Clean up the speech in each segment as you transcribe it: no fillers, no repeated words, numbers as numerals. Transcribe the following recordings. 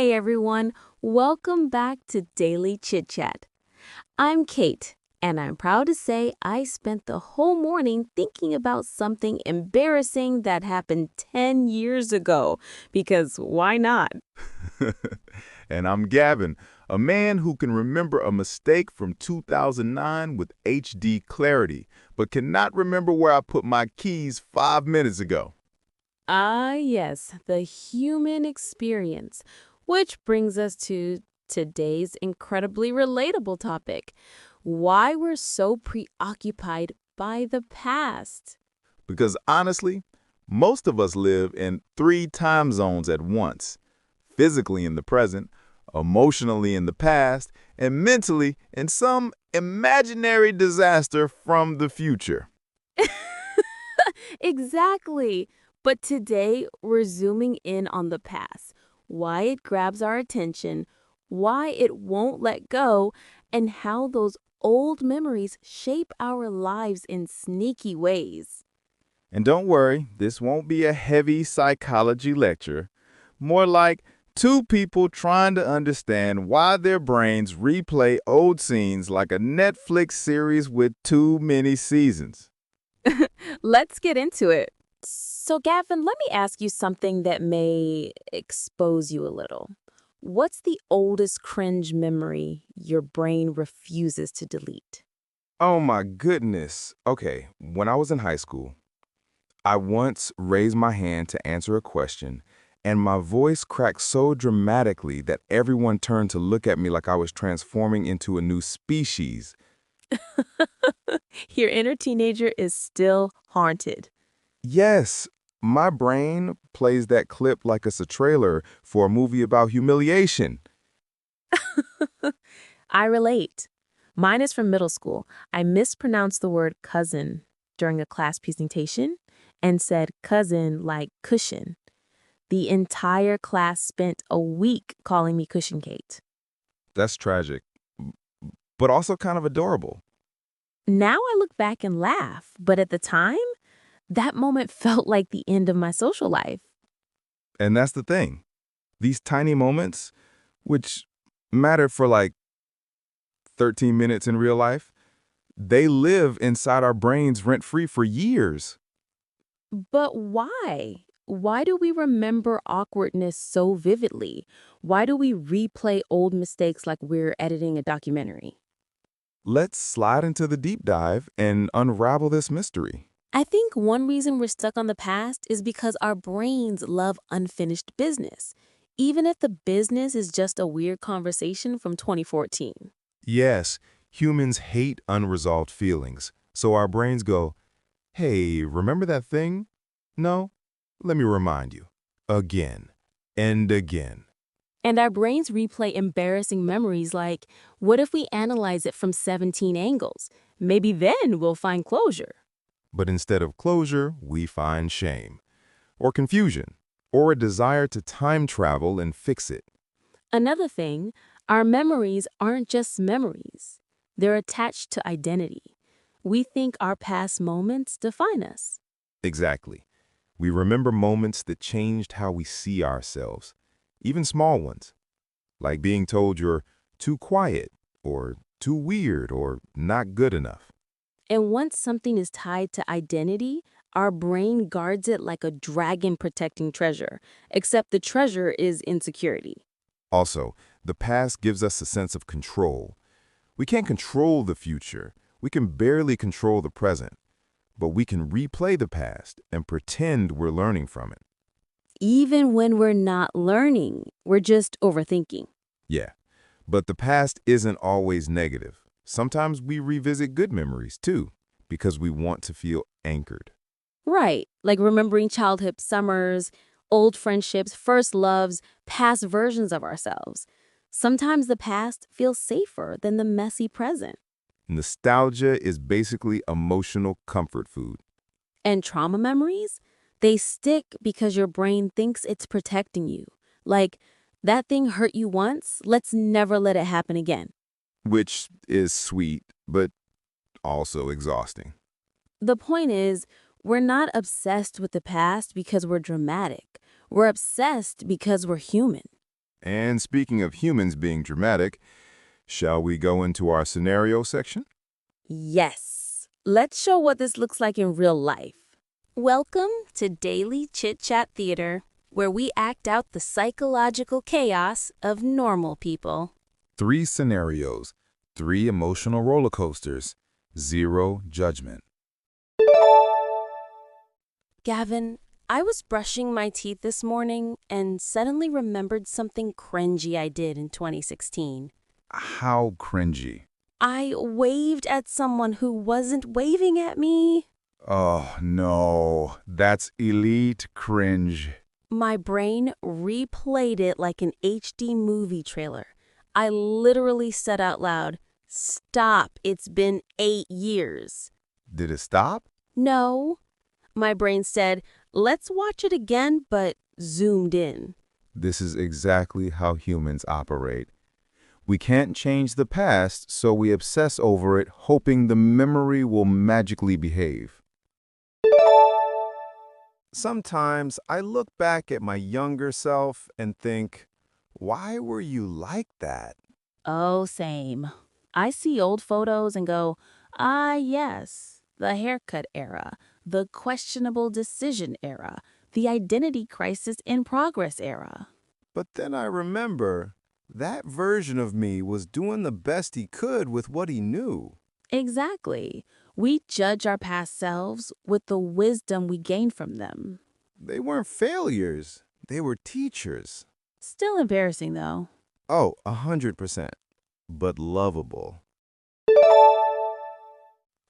Hey everyone, welcome back to Daily Chit-chat. I'm Kate, and I'm proud to say I spent the whole morning thinking about something embarrassing that happened 10 years ago, because why not? And I'm Gavin, a man who can remember a mistake from 2009 with HD clarity, but cannot remember where I put my keys 5 minutes ago. Ah, yes, the human experience, which brings us to today's incredibly relatable topic, why we're so preoccupied by the past. Because honestly, most of us live in 3 time zones at once: physically in the present, emotionally in the past, and mentally in some imaginary disaster from the future. Exactly. But today, we're zooming in on the past, why it grabs our attention, why it won't let go, and how those old memories shape our lives in sneaky ways. And don't worry, this won't be a heavy psychology lecture. More like two people trying to understand why their brains replay old scenes like a Netflix series with too many seasons. Let's get into it. So, Gavin, let me ask you something that may expose you a little. What's the oldest cringe memory your brain refuses to delete? Oh my goodness. Okay, when I was in high school, I once raised my hand to answer a question, and my voice cracked so dramatically that everyone turned to look at me like I was transforming into a new species. Your inner teenager is still haunted. Yes, my brain plays that clip like it's a trailer for a movie about humiliation. I relate. Mine is from middle school. I mispronounced the word cousin during a class presentation and said cousin like cushion. The entire class spent a week calling me Cushion Kate. That's tragic, but also kind of adorable. Now I look back and laugh, but at the time, that moment felt like the end of my social life. And that's the thing. These tiny moments, which matter for like 13 minutes in real life, they live inside our brains rent-free for years. But why? Why do we remember awkwardness so vividly? Why do we replay old mistakes like we're editing a documentary? Let's slide into the deep dive and unravel this mystery. I think one reason we're stuck on the past is because our brains love unfinished business, even if the business is just a weird conversation from 2014. Yes, humans hate unresolved feelings, so our brains go, hey, remember that thing? No? Let me remind you. Again and again. And our brains replay embarrassing memories like, what if we analyze it from 17 angles? Maybe then we'll find closure. But instead of closure, we find shame, or confusion, or a desire to time travel and fix it. Another thing, our memories aren't just memories. They're attached to identity. We think our past moments define us. Exactly. We remember moments that changed how we see ourselves, even small ones, like being told you're too quiet, or too weird, or not good enough. And once something is tied to identity, our brain guards it like a dragon protecting treasure, except the treasure is insecurity. Also, the past gives us a sense of control. We can't control the future. We can barely control the present, but we can replay the past and pretend we're learning from it. Even when we're not learning, we're just overthinking. Yeah, but the past isn't always negative. Sometimes we revisit good memories too, because we want to feel anchored. Right, like remembering childhood summers, old friendships, first loves, past versions of ourselves. Sometimes the past feels safer than the messy present. Nostalgia is basically emotional comfort food. And trauma memories? They stick because your brain thinks it's protecting you. Like, that thing hurt you once, let's never let it happen again. Which is sweet, but also exhausting. The point is, we're not obsessed with the past because we're dramatic. We're obsessed because we're human. And speaking of humans being dramatic, shall we go into our scenario section? Yes. Let's show what this looks like in real life. Welcome to Daily Chit-chat Theater, where we act out the psychological chaos of normal people. 3 scenarios, 3 emotional roller coasters, 0 judgment. Gavin, I was brushing my teeth this morning and suddenly remembered something cringy I did in 2016. How cringy. I waved at someone who wasn't waving at me. Oh, no. That's elite cringe. My brain replayed it like an HD movie trailer. I literally said out loud, "Stop, it's been 8 years." Did it stop? No. My brain said, "Let's watch it again," but zoomed in. This is exactly how humans operate. We can't change the past, so we obsess over it, hoping the memory will magically behave. Sometimes I look back at my younger self and think, why were you like that? Oh, same. I see old photos and go, ah, yes, the haircut era, the questionable decision era, the identity crisis in progress era. But then I remember that version of me was doing the best he could with what he knew. Exactly. We judge our past selves with the wisdom we gain from them. They weren't failures. They were teachers. Still embarrassing, though. Oh, 100%. But lovable.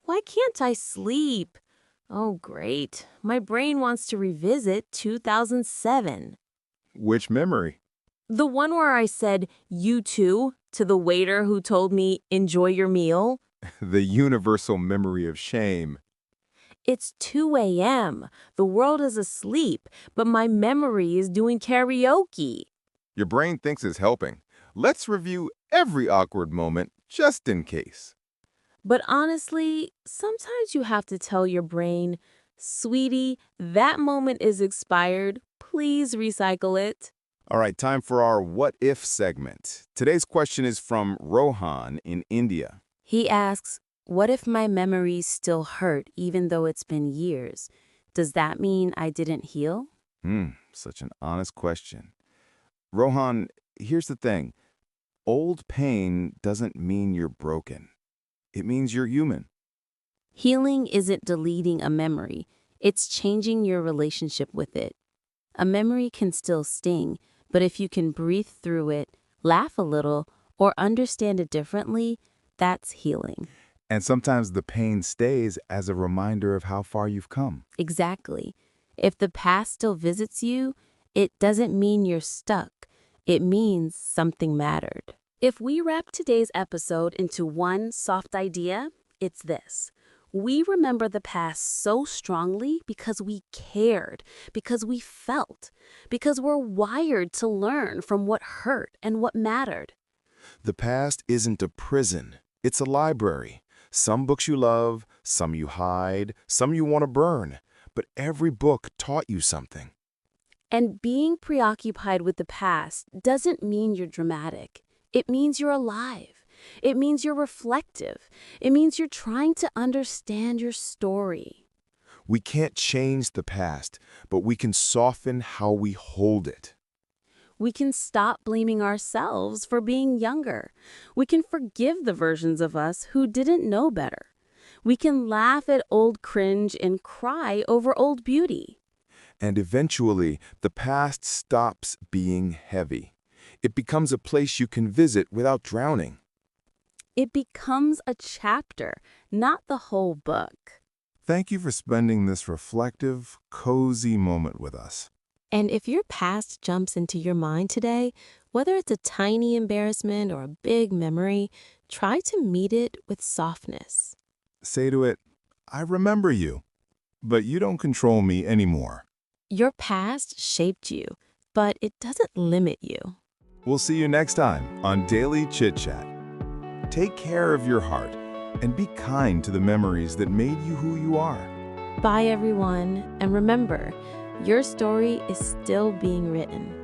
Why can't I sleep? Oh, great. My brain wants to revisit 2007. Which memory? The one where I said, "you too," to the waiter who told me, "enjoy your meal." The universal memory of shame. It's 2 a.m. The world is asleep, but my memory is doing karaoke. Your brain thinks it's helping. Let's review every awkward moment just in case. But honestly, sometimes you have to tell your brain, "Sweetie, that moment is expired. Please recycle it." All right, time for our What If segment. Today's question is from Rohan in India. He asks, "What if my memories still hurt even though it's been years? Does that mean I didn't heal?" Such an honest question. Rohan, here's the thing. Old pain doesn't mean you're broken. It means you're human. Healing isn't deleting a memory. It's changing your relationship with it. A memory can still sting, but if you can breathe through it, laugh a little, or understand it differently, that's healing. And sometimes the pain stays as a reminder of how far you've come. Exactly. If the past still visits you, it doesn't mean you're stuck. It means something mattered. If we wrap today's episode into one soft idea, it's this. We remember the past so strongly because we cared, because we felt, because we're wired to learn from what hurt and what mattered. The past isn't a prison. It's a library. Some books you love, some you hide, some you want to burn. But every book taught you something. And being preoccupied with the past doesn't mean you're dramatic. It means you're alive. It means you're reflective. It means you're trying to understand your story. We can't change the past, but we can soften how we hold it. We can stop blaming ourselves for being younger. We can forgive the versions of us who didn't know better. We can laugh at old cringe and cry over old beauty. And eventually, the past stops being heavy. It becomes a place you can visit without drowning. It becomes a chapter, not the whole book. Thank you for spending this reflective, cozy moment with us. And if your past jumps into your mind today, whether it's a tiny embarrassment or a big memory, try to meet it with softness. Say to it, I remember you, but you don't control me anymore. Your past shaped you, but it doesn't limit you. We'll see you next time on Daily Chit-chat. Take care of your heart and be kind to the memories that made you who you are. Bye, everyone, and remember, your story is still being written.